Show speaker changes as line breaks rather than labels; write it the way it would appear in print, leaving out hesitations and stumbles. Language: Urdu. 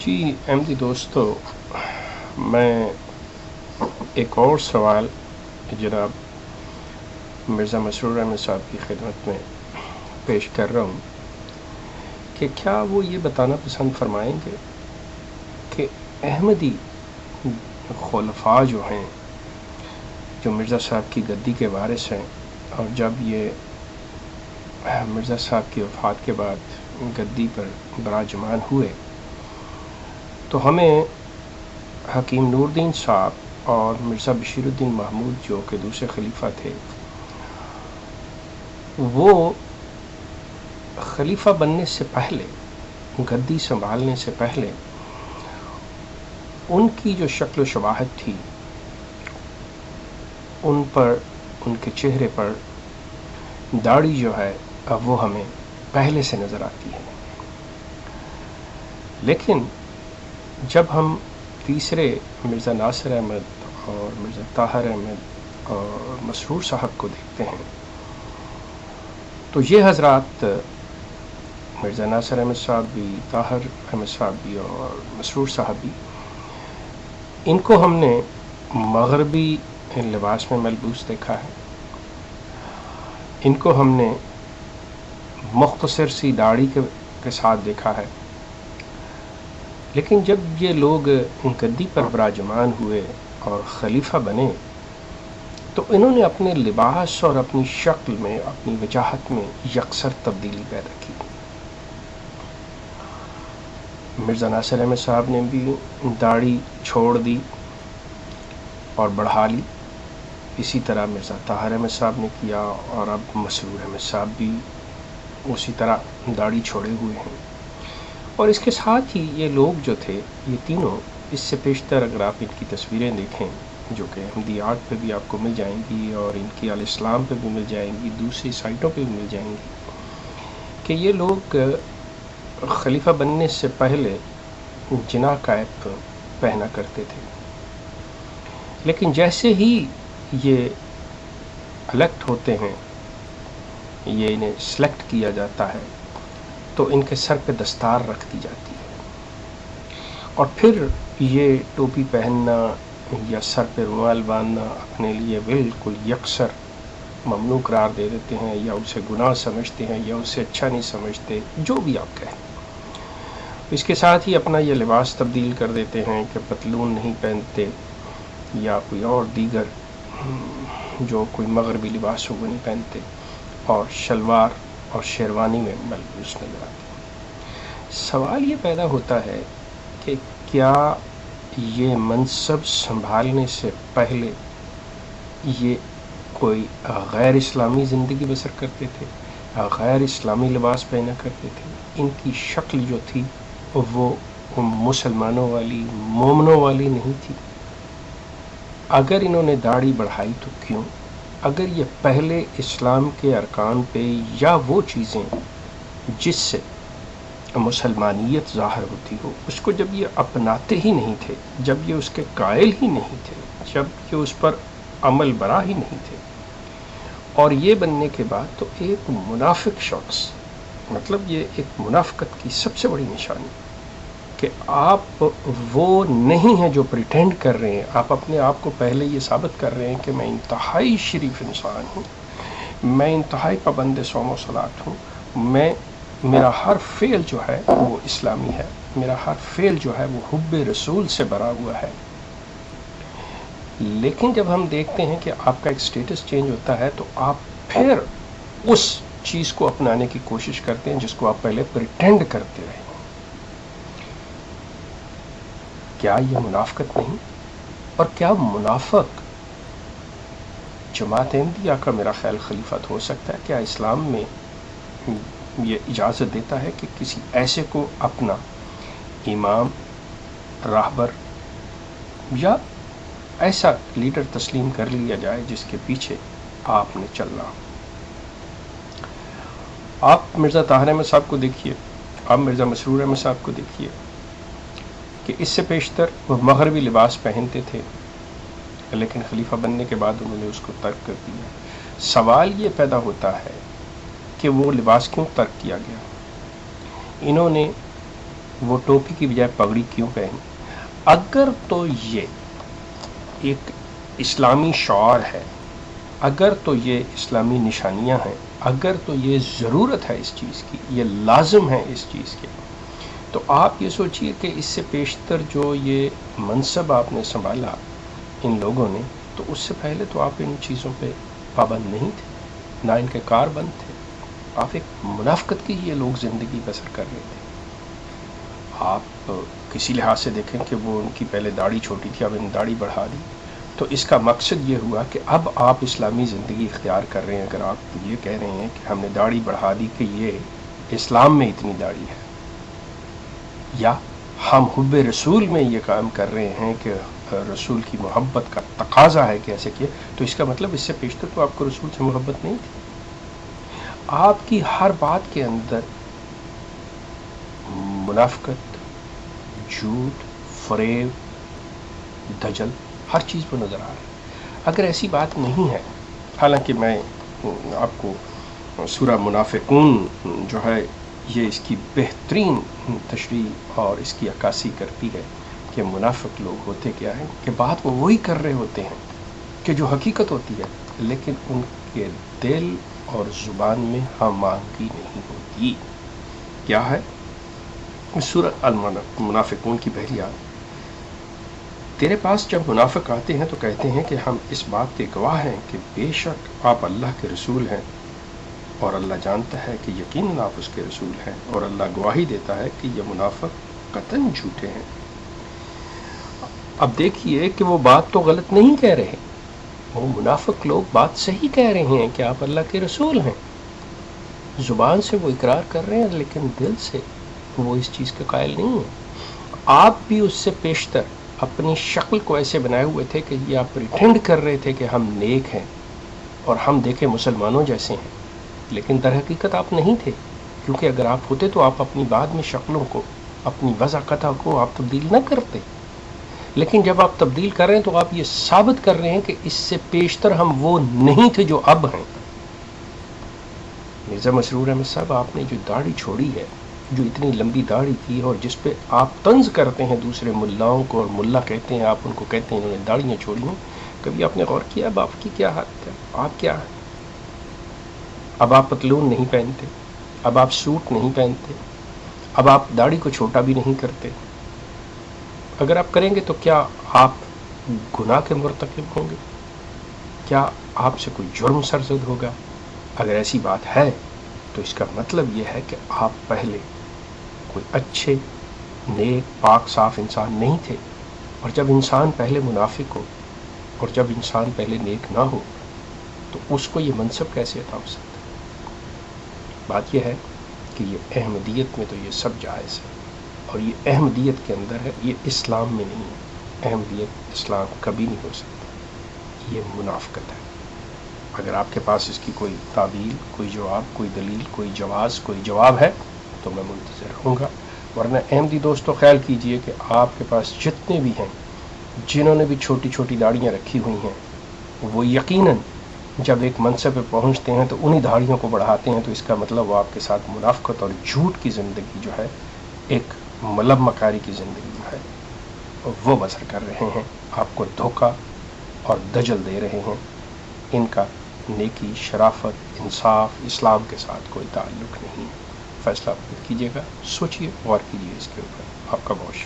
جی احمدی دوستو، میں ایک اور سوال جناب مرزا مسرور احمد صاحب کی خدمت میں پیش کر رہا ہوں کہ کیا وہ یہ بتانا پسند فرمائیں گے کہ احمدی خلفاء جو ہیں، جو مرزا صاحب کی گدی کے وارث ہیں، اور جب یہ مرزا صاحب کی وفات کے بعد گدی پر براجمان ہوئے تو ہمیں حکیم نور الدین صاحب اور مرزا بشیر الدین محمود جو کہ دوسرے خلیفہ تھے، وہ خلیفہ بننے سے پہلے، گدی سنبھالنے سے پہلے، ان کی جو شکل و شباہت تھی، ان پر، ان کے چہرے پر داڑھی جو ہے وہ ہمیں پہلے سے نظر آتی ہے. لیکن جب ہم تیسرے مرزا ناصر احمد اور مرزا طاہر احمد اور مسرور صاحب کو دیکھتے ہیں تو یہ حضرات، مرزا ناصر احمد صاحب بھی، طاہر احمد صاحب بھی اور مسرور صاحب بھی، ان کو ہم نے مغربی لباس میں ملبوس دیکھا ہے. ان کو ہم نے مختصر سی داڑھی کے ساتھ دیکھا ہے. لیکن جب یہ لوگ گدی پر براجمان ہوئے اور خلیفہ بنے تو انہوں نے اپنے لباس اور اپنی شکل میں، اپنی وجاہت میں یکسر تبدیلی پیدا کی. مرزا ناصر احمد صاحب نے بھی داڑھی چھوڑ دی اور بڑھا لی. اسی طرح مرزا طاہر احمد صاحب نے کیا، اور اب مسرور احمد صاحب بھی اسی طرح داڑھی چھوڑے ہوئے ہیں. اور اس کے ساتھ ہی یہ لوگ جو تھے، یہ تینوں، اس سے پیشتر اگر آپ ان کی تصویریں دیکھیں جو کہ احمدی آرٹ پہ بھی آپ کو مل جائیں گی اور ان کی الاسلام پہ بھی مل جائیں گی، دوسری سائٹوں پہ بھی مل جائیں گی، کہ یہ لوگ خلیفہ بننے سے پہلے جناح کیپ پہنا کرتے تھے. لیکن جیسے ہی یہ الیکٹ ہوتے ہیں، یہ انہیں سلیکٹ کیا جاتا ہے، تو ان کے سر پہ دستار رکھ دی جاتی ہے، اور پھر یہ ٹوپی پہننا یا سر پہ رومال باندھنا اپنے لیے بالکل یکسر ممنوع قرار دے دیتے ہیں، یا اسے گناہ سمجھتے ہیں، یا اسے اچھا نہیں سمجھتے، جو بھی آپ کہیں. اس کے ساتھ ہی اپنا یہ لباس تبدیل کر دیتے ہیں کہ پتلون نہیں پہنتے یا کوئی اور دیگر جو کوئی مغربی لباس ہو وہ نہیں پہنتے، اور شلوار اور شیروانی میں ملبوس نظر آتے ہیں. سوال یہ پیدا ہوتا ہے کہ کیا یہ منصب سنبھالنے سے پہلے یہ کوئی غیر اسلامی زندگی بسر کرتے تھے، غیر اسلامی لباس پہنا کرتے تھے؟ ان کی شکل جو تھی وہ مسلمانوں والی، مومنوں والی نہیں تھی. اگر انہوں نے داڑھی بڑھائی تو کیوں؟ اگر یہ پہلے اسلام کے ارکان پہ یا وہ چیزیں جس سے مسلمانیت ظاہر ہوتی ہو، اس کو جب یہ اپناتے ہی نہیں تھے، جب یہ اس کے قائل ہی نہیں تھے، جب یہ اس پر عمل برا ہی نہیں تھے، اور یہ بننے کے بعد تو ایک منافق شخص، مطلب یہ ایک منافقت کی سب سے بڑی نشانی کہ آپ وہ نہیں ہیں جو پریٹینڈ کر رہے ہیں. آپ اپنے آپ کو پہلے یہ ثابت کر رہے ہیں کہ میں انتہائی شریف انسان ہوں، میں انتہائی پابند صوم و صلات ہوں، میرا ہر فعل جو ہے وہ اسلامی ہے، میرا ہر فعل جو ہے وہ حب رسول سے بھرا ہوا ہے. لیکن جب ہم دیکھتے ہیں کہ آپ کا ایک سٹیٹس چینج ہوتا ہے تو آپ پھر اس چیز کو اپنانے کی کوشش کرتے ہیں جس کو آپ پہلے پریٹینڈ کرتے رہے. کیا یہ منافقت نہیں؟ اور کیا منافق جماعت احمدیہ کا میرا خیال خلیفت ہو سکتا ہے؟ کیا اسلام میں یہ اجازت دیتا ہے کہ کسی ایسے کو اپنا امام، راہبر یا ایسا لیڈر تسلیم کر لیا جائے جس کے پیچھے آپ نے چلنا؟ آپ مرزا طاہر احمد صاحب کو دیکھیے، آپ مرزا مسرور احمد صاحب کو دیکھیے کہ اس سے پیشتر وہ مغربی لباس پہنتے تھے، لیکن خلیفہ بننے کے بعد انہوں نے اس کو ترک کر دیا. سوال یہ پیدا ہوتا ہے کہ وہ لباس کیوں ترک کیا گیا؟ انہوں نے وہ ٹوپی کی بجائے پگڑی کیوں پہنی؟ اگر تو یہ ایک اسلامی شعار ہے، اگر تو یہ اسلامی نشانیاں ہیں، اگر تو یہ ضرورت ہے اس چیز کی، یہ لازم ہے اس چیز کے، تو آپ یہ سوچئے کہ اس سے پیشتر جو یہ منصب آپ نے سنبھالا ان لوگوں نے، تو اس سے پہلے تو آپ ان چیزوں پہ پابند نہیں تھے، نہ ان کے کاربند تھے. آپ ایک منافقت کی یہ لوگ زندگی بسر کر رہے تھے. آپ کسی لحاظ سے دیکھیں کہ وہ ان کی پہلے داڑھی چھوٹی تھی، اب ان داڑھی بڑھا دی، تو اس کا مقصد یہ ہوا کہ اب آپ اسلامی زندگی اختیار کر رہے ہیں. اگر آپ یہ کہہ رہے ہیں کہ ہم نے داڑھی بڑھا دی کہ یہ اسلام میں اتنی داڑھی ہے، یا ہم حب رسول میں یہ کام کر رہے ہیں کہ رسول کی محبت کا تقاضا ہے کہ ایسے کیے، تو اس کا مطلب اس سے پیشتر تو آپ کو رسول سے محبت نہیں تھی. آپ کی ہر بات کے اندر منافقت، جھوٹ، فریب، دجل، ہر چیز پہ نظر آ رہا ہے. اگر ایسی بات نہیں ہے، حالانکہ میں آپ کو سورہ منافقون جو ہے یہ اس کی بہترین تشریح اور اس کی عکاسی کرتی ہے کہ منافق لوگ ہوتے کیا ہیں، کہ بات وہ وہی کر رہے ہوتے ہیں کہ جو حقیقت ہوتی ہے، لیکن ان کے دل اور زبان میں ہم آہنگی نہیں ہوتی. کیا ہے؟ سورہ المنافقون کی پہلی آیت: تیرے پاس جب منافق آتے ہیں تو کہتے ہیں کہ ہم اس بات کے گواہ ہیں کہ بے شک آپ اللہ کے رسول ہیں، اور اللہ جانتا ہے کہ یقیناً آپ اس کے رسول ہیں، اور اللہ گواہی دیتا ہے کہ یہ منافق قطعاً جھوٹے ہیں. اب دیکھیے کہ وہ بات تو غلط نہیں کہہ رہے، وہ منافق لوگ بات صحیح کہہ رہے ہیں کہ آپ اللہ کے رسول ہیں. زبان سے وہ اقرار کر رہے ہیں، لیکن دل سے وہ اس چیز کے قائل نہیں ہیں. آپ بھی اس سے پیشتر اپنی شکل کو ایسے بنائے ہوئے تھے کہ یہ آپ پریٹینڈ کر رہے تھے کہ ہم نیک ہیں اور ہم دیکھیں مسلمانوں جیسے ہیں، لیکن در حقیقت آپ نہیں تھے. کیونکہ اگر آپ ہوتے تو آپ اپنی بعد میں شکلوں کو، اپنی وضاقتہ کو آپ تبدیل نہ کرتے. لیکن جب آپ تبدیل کر رہے ہیں تو آپ یہ ثابت کر رہے ہیں کہ اس سے پیشتر ہم وہ نہیں تھے جو اب ہیں. مرزا مسرور احمد صاحب، آپ نے جو داڑھی چھوڑی ہے، جو اتنی لمبی داڑھی تھی اور جس پہ آپ طنز کرتے ہیں دوسرے ملاؤں کو، اور ملا کہتے ہیں، آپ ان کو کہتے ہیں انہوں نے داڑھیاں چھوڑی ہیں، کبھی آپ نے غور کیا اب آپ کی کیا حالت ہے؟ آپ کیا ہیں؟ اب آپ پتلون نہیں پہنتے، اب آپ سوٹ نہیں پہنتے، اب آپ داڑھی کو چھوٹا بھی نہیں کرتے. اگر آپ کریں گے تو کیا آپ گناہ کے مرتکب ہوں گے؟ کیا آپ سے کوئی جرم سرزد ہوگا؟ اگر ایسی بات ہے تو اس کا مطلب یہ ہے کہ آپ پہلے کوئی اچھے، نیک، پاک، صاف انسان نہیں تھے. اور جب انسان پہلے منافق ہو اور جب انسان پہلے نیک نہ ہو تو اس کو یہ منصب کیسے عطا ہو سکتا ہے؟ بات یہ ہے کہ یہ احمدیت میں تو یہ سب جائز ہے، اور یہ احمدیت کے اندر ہے، یہ اسلام میں نہیں ہے. احمدیت اسلام کبھی نہیں ہو سکتا، یہ منافقت ہے. اگر آپ کے پاس اس کی کوئی تعبیل، کوئی جواب، کوئی دلیل، کوئی جواز، کوئی جواب ہے تو میں منتظر رہوں گا. ورنہ احمدی دوستو خیال کیجئے کہ آپ کے پاس جتنے بھی ہیں جنہوں نے بھی چھوٹی چھوٹی داڑیاں رکھی ہوئی ہیں، وہ یقیناً جب ایک منصب پہ پہنچتے ہیں تو انہی داڑیوں کو بڑھاتے ہیں. تو اس کا مطلب وہ آپ کے ساتھ منافقت اور جھوٹ کی زندگی جو ہے، ایک ملب مکاری کی زندگی جو ہے وہ بسر کر رہے ہیں، آپ کو دھوکہ اور دجل دے رہے ہیں. ان کا نیکی، شرافت، انصاف، اسلام کے ساتھ کوئی تعلق نہیں. فیصلہ خود کیجیے گا، سوچیے، غور کیجیے اس کے اوپر. آپ کا بہت شکریہ.